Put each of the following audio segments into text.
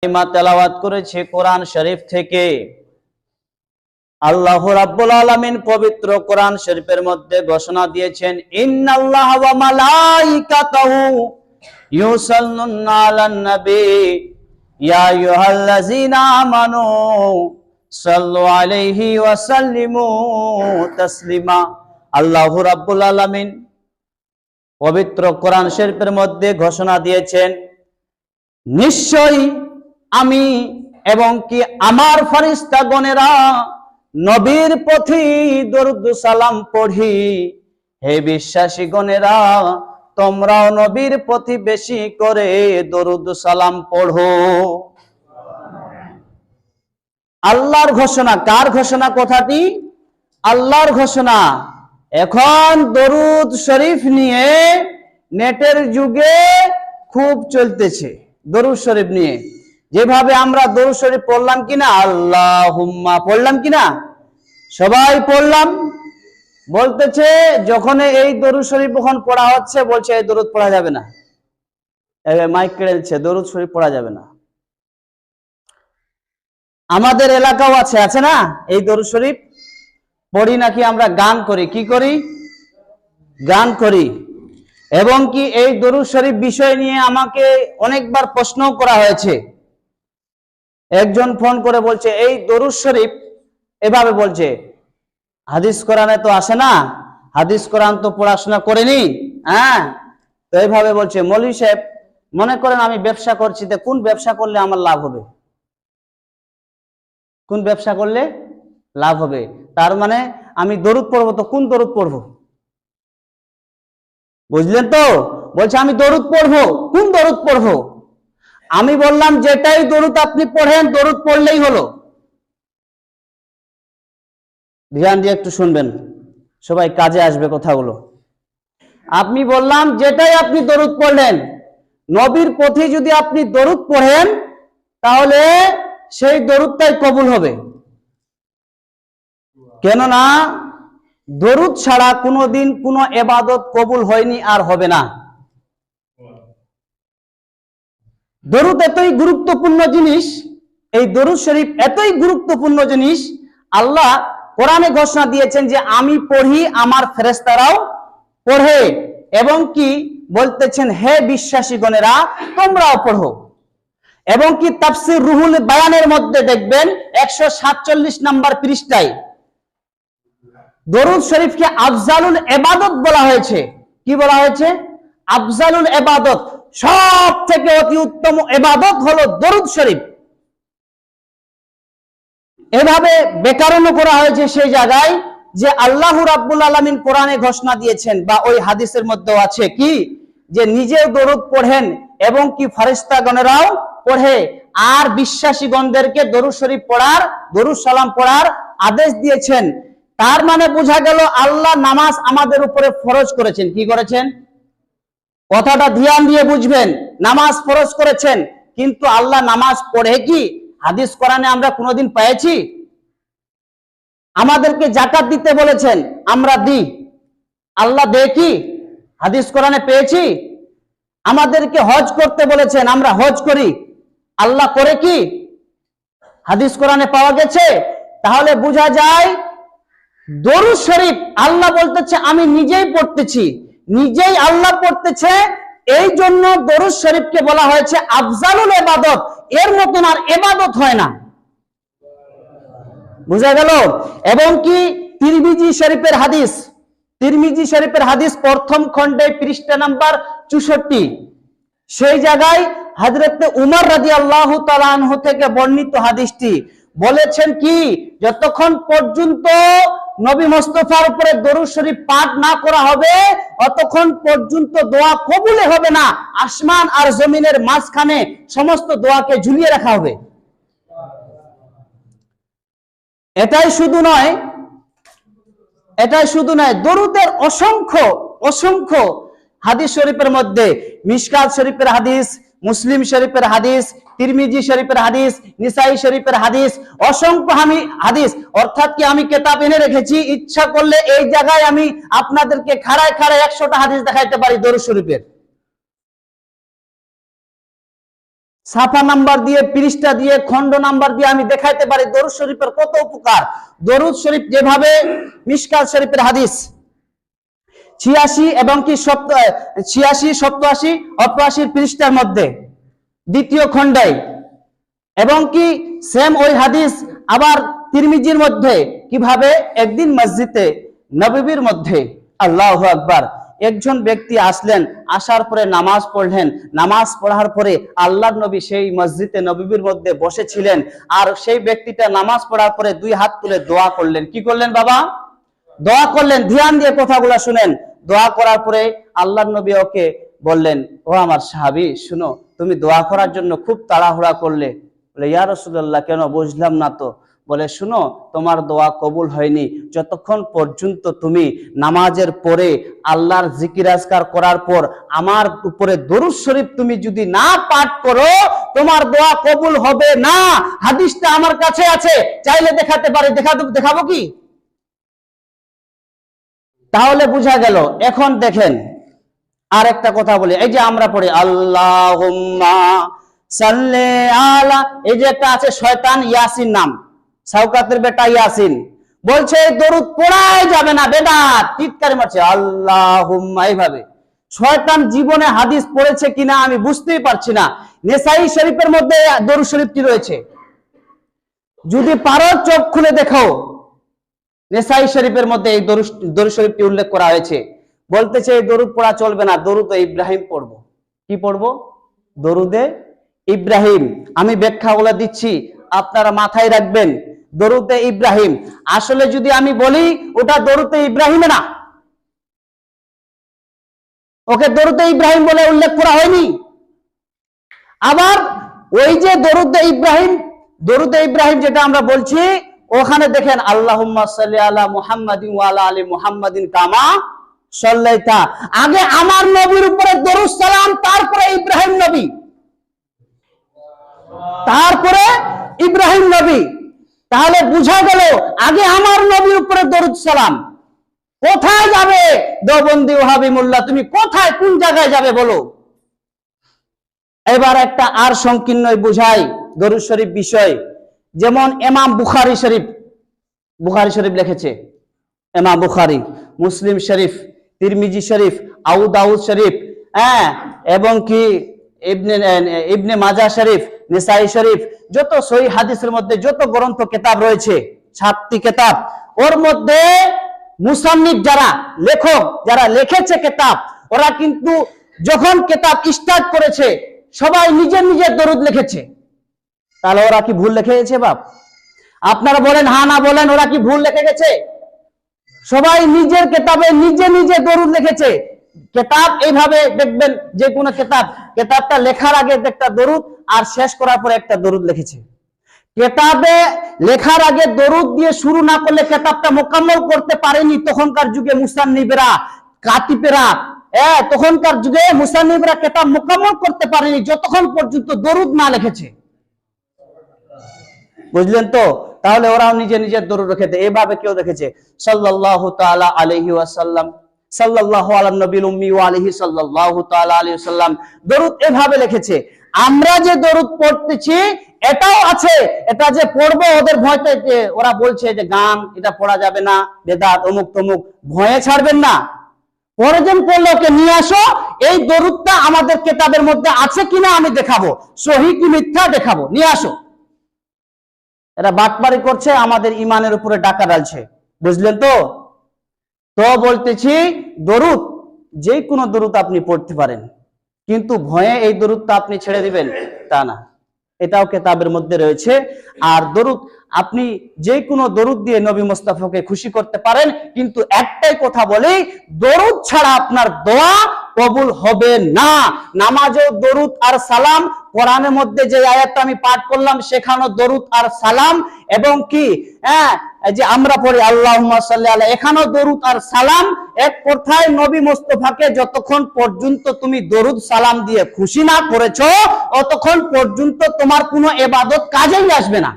কালিমা তেলাওয়াত করেছে কোরআন শরীফ থেকে। আল্লাহ রাব্বুল আলামিন পবিত্র কোরআন শরীফের মধ্যে ঘোষণা দিয়েছেন, ইন্নাল্লাহা ওয়া মালাইকাতাহু ইউসাল্লুনা আলান নবী ইয়া আইয়ুহাল্লাযীনা আমানু সাল্লু আলাইহি ওয়া সাল্লিমু তাসলিমা। আল্লাহ রাব্বুল আলামিন পবিত্র কোরআন শরীফের মধ্যে ঘোষণা দিয়েছেন, নিশ্চয়ই আমি এবং কি আমার ফেরেশতাগণেরা নবীর প্রতি দরুদ সালাম পড়ি। হে বিশ্বাসীগণেরা, তোমরাও নবীর প্রতি বেশি করে দরুদ সালাম পড়ো। আল্লাহর ঘোষণা। কার ঘোষণা? কথাটি আল্লাহর ঘোষণা। এখন দরুদ শরীফ নিয়ে নেটের যুগে খুব চলতেছে। দরুদ শরীফ নিয়ে যেভাবে আমরা দরুদ শরীফ পড়লাম কিনা, আল্লাহুম্মা পড়লাম কিনা, সবাই পড়লাম, বলতেছে যখন এই দরুদ শরীফ যখন পড়া হচ্ছে বলছে এই দরুদ পড়া যাবে না, মাইক কেড়েছে, দরুদ শরীফ পড়া যাবে না। আমাদের এলাকাও আছে না এই দরুদ শরীফ পড়ি নাকি আমরা গান করি। কি করি? গান করি। এবং কি এই দরুদ শরীফ বিষয় নিয়ে আমাকে অনেকবার প্রশ্ন করা হয়েছে। একজন ফোন করে বলছে এই দরুদ শরীফ এভাবে বলছে, হাদিস কোরআনে তো আসে না, হাদিস কোরআন তো পড়াশোনা করেনি। হ্যাঁ, তো এইভাবে বলছে, মৌলভী সাহেব মনে করেন আমি ব্যবসা করছি, তো কোন ব্যবসা করলে আমার লাভ হবে? কোন ব্যবসা করলে লাভ হবে? তার মানে আমি দরুদ পড়বো, তো কোন দরুদ পড়বো? বুঝলেন তো? বলছে আমি দরুদ পড়বো, কোন দরুদ পড়বো? আমি বললাম যেটাই দরুদ আপনি পড়েন, দরুদ পড়লেই হলো। ধ্যান দিয়ে একটু শুনবেন, সবাই কাজে আসবে কথাগুলো। আপনি বললাম যেটাই আপনি দরুদ পড়লেন, নবীর প্রতি যদি আপনি দরুদ পড়েন তাহলে সেই দরুদটাই কবুল হবে। কেননা দরুদ ছাড়া কোনোদিন কোনো ইবাদত কবুল হয়নি আর হবে না। দরুদ এতই গুরুত্বপূর্ণ জিনিস, এই দরুদ শরীফ এতই গুরুত্বপূর্ণ জিনিস, আল্লাহ কোরআনে ঘোষণা দিয়েছেন যে আমি পড়ি, আমার ফেরেশতারাও পড়ে। এবং কি বলতেছেন, হে বিশ্বাসীগণেরা তোমরাও পড়ো। এবং কি তাফসীর রুহুল বায়ানের মধ্যে দেখবেন 147 নম্বর পৃষ্ঠায় দরুদ শরীফকে আফজালুল ইবাদত বলা হয়েছে। কি বলা হয়েছে? আফজালুল ইবাদত, সব থেকে অতি উত্তম ইবাদত হলো দরুদ শরীফ। এভাবে ব্যাকরণ করা হয়েছে সেই জায়গায় যে আল্লাহ রাব্বুল আলামিন কোরআনে ঘোষণা দিয়েছেন, বা ওই হাদিসের মধ্যেও আছে কি, যে নিজে দরুদ পড়েন এবং কি ফেরেশতাগণেরাও পড়ে, আর বিশ্বাসীগণদেরকে দরুদ শরীফ পড়ার, দরুদ সালাম পড়ার আদেশ দিয়েছেন। তার মানে বোঝা গেল আল্লাহ নামাজ আমাদের উপরে ফরজ করেছেন। কি করেছেন? কথাটা ধ্যান দিয়ে বুঝবেন। নামাজ ফরজ করেছেন, কিন্তু আল্লাহ নামাজ পড়ে কি হাদিস কোরআনে আমরা কোনোদিন পেয়েছি? আমাদেরকে যাকাত দিতে বলেছেন, আমরা দিই, আল্লাহ দেয় কি? হাদিস কোরআনে পেয়েছি? আমাদেরকে হজ করতে বলেছেন, আমরা হজ করি, আল্লাহ করে কি? হাদিস কোরআনে পাওয়া গেছে? তাহলে বোঝা যায় দরুদ শরীফ আল্লাহ বলতেছে আমি নিজেই পড়তেছি, নিজেই আল্লাহ পড়তেছে, এই জন্য দরুদ শরীফকে বলা হয়েছে আফজালুল ইবাদত। এর মতন আর ইবাদত হয় না। বুঝা গেল? এবং কি তিরমিজি শরীফের হাদিস, তিরমিজি শরীফের হাদিস প্রথম খণ্ডে পৃষ্ঠা নাম্বার 64, সেই জায়গায় হযরত উমর রাদিয়াল্লাহু তাআলা আনহু থেকে বর্ণিত হাদিসটি বলেছেন কি, যতক্ষণ পর্যন্ত নবী মুস্তাফার উপরে দরুদ শরীফ পাঠ না করা হবে ততক্ষণ পর্যন্ত দোয়া কবুল হবে না। আসমান আর জমিনের মাঝখানে সমস্ত দোয়াকে ঝুলিয়ে রাখা হবে। এটাই শুধু নয়, দরুদের অসংখ্য অসংখ্য হাদিস শরীফের মধ্যে, মিশকাত শরীফের হাদিস, মুসলিম শরীফের হাদিস, তিরমিজি শরীফের হাদিস, নিসাই শরীফের হাদিস, অসংখ্য হাদিস। অর্থাৎ কি আমি কিতাব এনে রেখেছি, ইচ্ছা করলে এই জায়গায় আমি আপনাদেরকে খাড়ায় 100টা হাদিস দেখাইতে পারি দরুদ শরীফের। সাফা নাম্বার দিয়ে, পৃষ্ঠা দিয়ে, খণ্ড নাম্বার দিয়ে আমি দেখাইতে পারি দরুদ শরীফের কত উপকার। দরুদ শরীফ যেভাবে মিশকাত শরীফের হাদিস 86 এবং কি 86, 87, 88 পৃষ্ঠার মধ্যে দ্বিতীয় খণ্ডে, এবং কি সেম ওই হাদিস আবার তিরমিজির মধ্যে কিভাবে একদিন মসজিদে নববীর মধ্যে আল্লাহু আকবার একজন ব্যক্তি আসলেন, আসার পরে নামাজ পড়লেন, নামাজ পড়ার পরে আল্লাহর নবী সেই মসজিদে নববীর মধ্যে বসেছিলেন, আর সেই ব্যক্তিটা নামাজ পড়ার পরে দুই হাত তুলে দোয়া করলেন। কি করলেন বাবা? দোয়া করলেন। ধ্যান দিয়ে কথাগুলো শুনেন। দোয়া করার পরে আল্লাহর নবী ওকে বললেন, ও আমার সাহাবী, শুনো, তুমি দোয়া করার জন্য খুব তাড়াহুড়া করলে। বলে, ইয়া রাসূলুল্লাহ, কেন? বুঝলাম না তো। বলে, শুনো, তোমার দোয়া কবুল হয়নি যতক্ষণ পর্যন্ত তুমি নামাজের পরে আল্লাহর জিকির আজকার করার পর আমার উপরে দরুদ শরীফ তুমি যদি না পাঠ করো, তোমার দোয়া কবুল হবে না। হাদিসটা আমার কাছে আছে, চাইলে দেখাতে পারি। দেখাবো কি? তাহলে বুঝা গেল। এখন দেখেন আর একটা কথা বলি, এই যে আমরা পড়ি আল্লাহুম্মা সাল্লি আলা, এই যে একটা আছে শয়তান ইয়াসিন নাম, সাউকাতের বেটা ইয়াসিন, বলছে দরুদ পড়াই যাবে না, বেদাত, চিৎকার মারছে আল্লাহুম্মা এইভাবে। শয়তান জীবনে হাদিস পড়েছে কিনা আমি বুঝতেই পারছি না। নেসাই শরীফের মধ্যে দরুদ শরীফটি রয়েছে, যদি পারো চোখ খুলে দেখো। নেসাই শরীফের মধ্যে এই দরুদ শরীফটি উল্লেখ করা হয়েছে। বলতেছে এই দরুদ পড়া চলবে না, দরুদে ইব্রাহিম পড়বো। কি পড়বো? দরুদে ইব্রাহিম। আমি ব্যাখ্যাগুলো দিচ্ছি, আপনারা মাথায় রাখবেন। দরুদে ইব্রাহিম, আসলে যদি আমি বলি ওটা দরুদে ইব্রাহিম না, ওকে দরুদে ইব্রাহিম বলে উল্লেখ করা হয়নি। আবার ওই যে দরুদে ইব্রাহিম যেটা আমরা বলছি, ওখানে দেখেন আল্লাহুম্মা সাল্লি আলা মুহাম্মাদিন ওয়া আলা আলি মুহাম্মাদিন কামা সাল্লাইতা। আগে আমার নবীর উপরে দরুদ সালাম, তারপরে ইব্রাহিম নবী, তারপরে ইব্রাহিম নবী। তাহলে বুঝা গেল আগে আমার নবীর উপরে দরুদ সালাম। কোথায় যাবে দেওবন্দি ওহাবি মোল্লা? তুমি কোথায়, কোন জায়গায় যাবে বলো? এবার একটা আর সংকীর্ণ বুঝাই দরুদ শরীফ বিষয়। যেমন ইমাম বুখারী শরীফ লিখেছে, ইমাম বুখারী, মুসলিম শরীফ, তিরমিজি শরীফ, আবু দাউদ শরীফ, এবং কি ইবনে মাজাহ শরীফ, নিসাই শরীফ, যত সহিহ হাদিসের মধ্যে যত গ্রন্থ কিতাব রয়েছে, 7টি কিতাব, ওর মধ্যে মুসান্নিফ যারা, লেখক যারা লিখেছে কিতাব, ওরা কিন্তু যখন কিতাব স্টার্ট করেছে সবাই নিজের নিজের দরুদ লিখেছে। তাহলে ওরা কি ভুল লিখে গেছে বাপ? আপনারা বলেন হ্যাঁ না বলেন, ওরা কি ভুল লিখে গেছে? সবাই নিজের কিতাবে নিজে নিজে দরুদ লিখেছে। কিতাব এইভাবে দেখবেন, যে কোনো কিতাবটা লেখার আগে একটা দরুদ আর শেষ করার পরে একটা দরুদ লিখেছে। কিতাবে লেখার আগে দরুদ দিয়ে শুরু না করলে কিতাবটা মোকাম্মল করতে পারেনি তখনকার যুগে মুসান্নিফেরা, কাতিবেরা। তখনকার যুগে মুসান্নিফেরা কিতাব মোকাম্মল করতে পারেনি যতক্ষণ পর্যন্ত দরুদ না লিখেছে। বুঝলেন তো? তাহলে ওরাও নিজে নিজের দরুদ রেখেছে। এভাবে কেউ দেখেছে সাল্লাল্লাহু তাআলা আলাইহি ওয়াসাল্লাম, সাল্লাল্লাহু আলা নবিল উম্মি ওয়া আলাইহি সাল্লাল্লাহু তাআলা আলাইহি ওয়াসাল্লাম, দরুদ এভাবে লিখেছে। আমরা যে দরুদ পড়তেছি এটাও আছে, এটা যে পড়বো ওদের ভয়তে, যে ওরা বলছে যে গান এটা পড়া যাবে না, বেদাত, অমুক তমুক, ভয়ে ছাড়বেন না। পরেজন পড়লে ওকে নিয়ে আসো, এই দরুদটা আমাদের কিতাবের মধ্যে আছে কিনা আমি দেখাবো, সহিহ কি মিথ্যা দেখাবো, নিয়ে আসো। এরা বাটপারি করছে, আমাদের ইমানের উপরে ডাকা ডালছে। বুঝলেন তো? তো বলতেছি দরুদ, যে কোনো দরুদ আপনি পড়তে পারেন, কিন্তু ভয়ে এই দরুদটা আপনি ছেড়ে দিবেন তা না, এটাও কিতাবের মধ্যে রয়েছে। আর দরুদ আপনি যে কোনো দরুদ দিয়ে নবী মুস্তাফাকে খুশি করতে পারেন, কিন্তু একটাই কথা বলি, দরুদ ছাড়া আপনার দোয়া কবুল হবে না। নামাজেও দরুদ আর সালাম, কোরআনের মধ্যে যে আয়াতটা আমি পাঠ করলাম সেখানেও দরুদ আর সালাম, এবং কি যে আমরা পড়ি আল্লাহুম্মা সাল্লি আলা, এখানেও দরুদ আর সালাম। এক কথায় নবী মুস্তাফাকে যতক্ষণ পর্যন্ত তুমি দরুদ সালাম দিয়ে খুশি না করেছো, ততক্ষণ পর্যন্ত তোমার কোনো ইবাদত কাজেই আসবে না।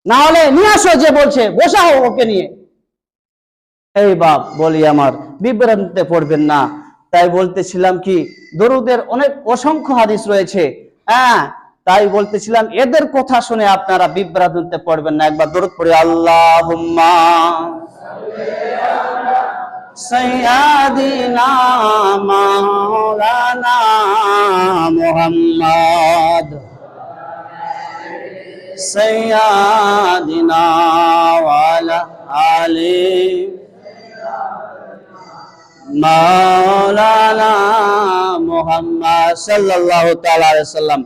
না হলে নিয়ে আসো, যে বলছে বসাও ওকে নিয়ে। এই বাপ বলি আমার, বিভ্রান্তে পড়বেন না। তাই বলতেছিলাম কি দরুদের অনেক অসংখ্য হাদিস রয়েছে, হ্যাঁ, তাই বলতেছিলাম এদের কথা শুনে আপনারা বিভ্রান্তিতে পড়বেন না। একবার দরুদ পড়ি, আল্লাহুম্মা সাইয়্যিদিনা মাওলানা মুহাম্মদ সাইয়্যিদিনা ওয়ালা আলি মাওলানা মুহাম্মদ সাল্লাল্লাহু তাআলা আলাইহি সাল্লাম।